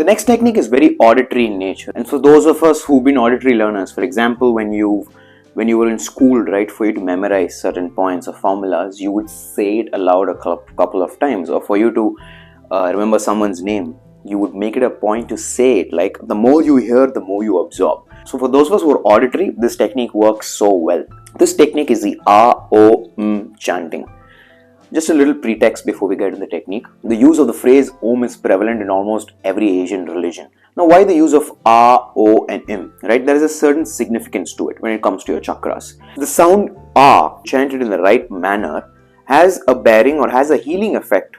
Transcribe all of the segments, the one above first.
The next technique is very auditory in nature, and for those of us who've been auditory learners, for example, when you were in school, right, for you to memorize certain points or formulas, you would say it aloud a couple of times, or for you to remember someone's name, you would make it a point to say it. Like, the more you hear, the more you absorb. So for those of us who are auditory, this technique works so well. This technique is the AOM chanting. Just a little pretext before we get into the technique. The use of the phrase Om is prevalent in almost every Asian religion. Now, why the use of A, O and M, right? There is a certain significance to it when it comes to your chakras. The sound A, chanted in the right manner, has a bearing or has a healing effect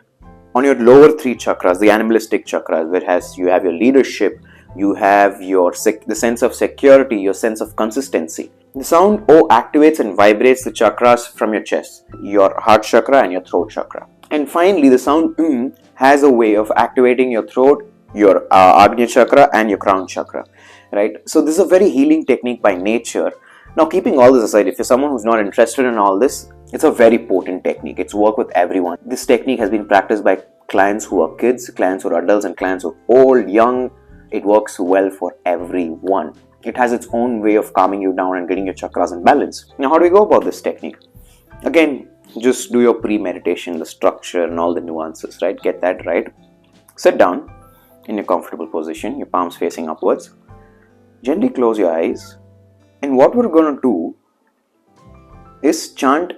on your lower three chakras, the animalistic chakras, where you have your leadership, you have the sense of security, your sense of consistency. The sound O activates and vibrates the chakras from your chest, your heart chakra and your throat chakra. And finally, the sound has a way of activating your throat, your Agnya chakra and your crown chakra, right? So this is a very healing technique by nature. Now, keeping all this aside, if you're someone who's not interested in all this, it's a very potent technique. It's worked with everyone. This technique has been practiced by clients who are kids, clients who are adults, and clients who are old, young. It works well for everyone. It has its own way of calming you down and getting your chakras in balance. Now, how do we go about this technique? Again, just do your pre-meditation, the structure and all the nuances, right? Get that right. Sit down in a comfortable position, your palms facing upwards. Gently close your eyes. And what we're going to do is chant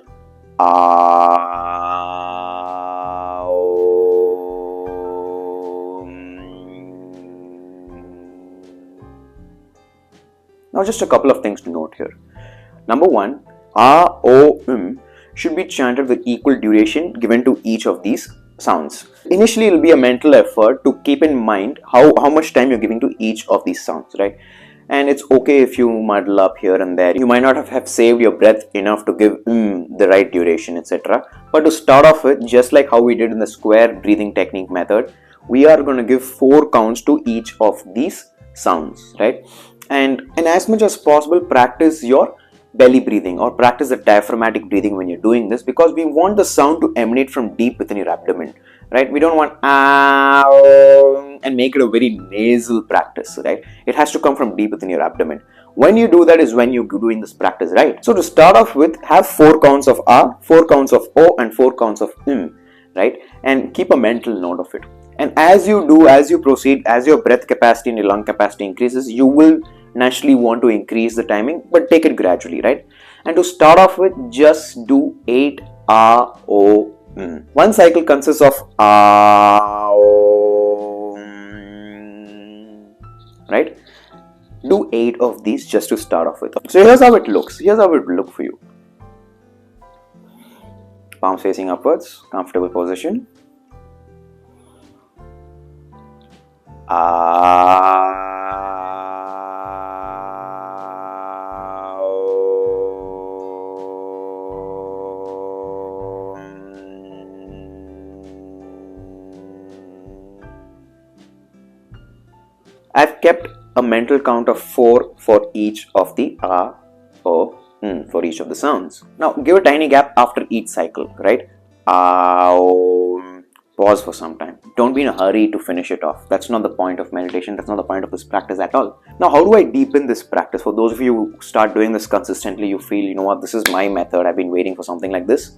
Now, just a couple of things to note here. Number one, AOM should be chanted with equal duration given to each of these sounds. Initially, it will be a mental effort to keep in mind how much time you're giving to each of these sounds, right? And it's okay if you muddle up here and there. You might not have saved your breath enough to give the right duration, etc. But to start off with, just like how we did in the square breathing technique method, we are going to give 4 counts to each of these sounds, right? And as much as possible, practice your belly breathing or practice the diaphragmatic breathing when you're doing this, because we want the sound to emanate from deep within your abdomen, right? We don't want and make it a very nasal practice, right? It has to come from deep within your abdomen. When you do that is when you're doing this practice, right? So to start off with, have 4 counts of A, 4 counts of O and 4 counts of right? And keep a mental note of it. And as you proceed, as your breath capacity and your lung capacity increases, you will naturally want to increase the timing, but take it gradually, right? And to start off with, just do 8 A, O, One cycle consists of right? Do 8 of these just to start off with. So here's how it looks. Here's how it will look for you. Palms facing upwards, comfortable position. I've kept a mental count of 4 for each of the for each of the sounds. Now give a tiny gap after each cycle, right? Pause for some time. Don't be in a hurry to finish it off. That's not the point of meditation. That's not the point of this practice at all. Now, how do I deepen this practice? For those of you who start doing this consistently, you feel, you know what, this is my method. I've been waiting for something like this.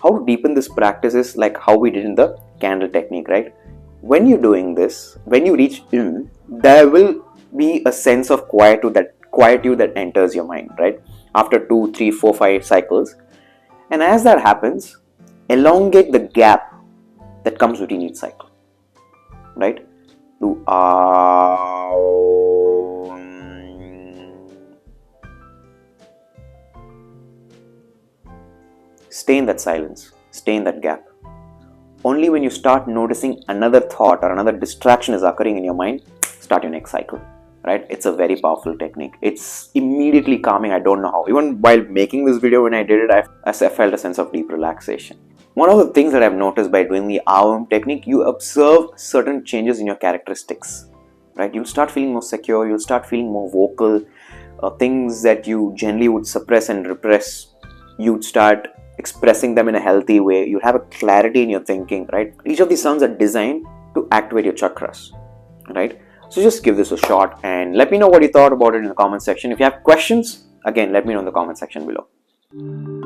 How to deepen this practice is like how we did in the candle technique, right? When you're doing this, when you reach there will be a sense of quietude that enters your mind, right? After 2, 3, 4, 5 cycles. And as that happens, elongate the gap that comes between each cycle, right? Do stay in that silence, stay in that gap. Only when you start noticing another thought or another distraction is occurring in your mind, start your next cycle, right? It's a very powerful technique. It's immediately calming. I don't know how. Even while making this video, when I did it, I felt a sense of deep relaxation. One of the things that I've noticed by doing the AOM technique, you observe certain changes in your characteristics, right? You'll start feeling more secure, you'll start feeling more vocal, things that you generally would suppress and repress, you'd start expressing them in a healthy way. You'll have a clarity in your thinking, right? Each of these sounds are designed to activate your chakras, right? So just give this a shot and let me know what you thought about it in the comment section. If you have questions, again, let me know in the comment section below.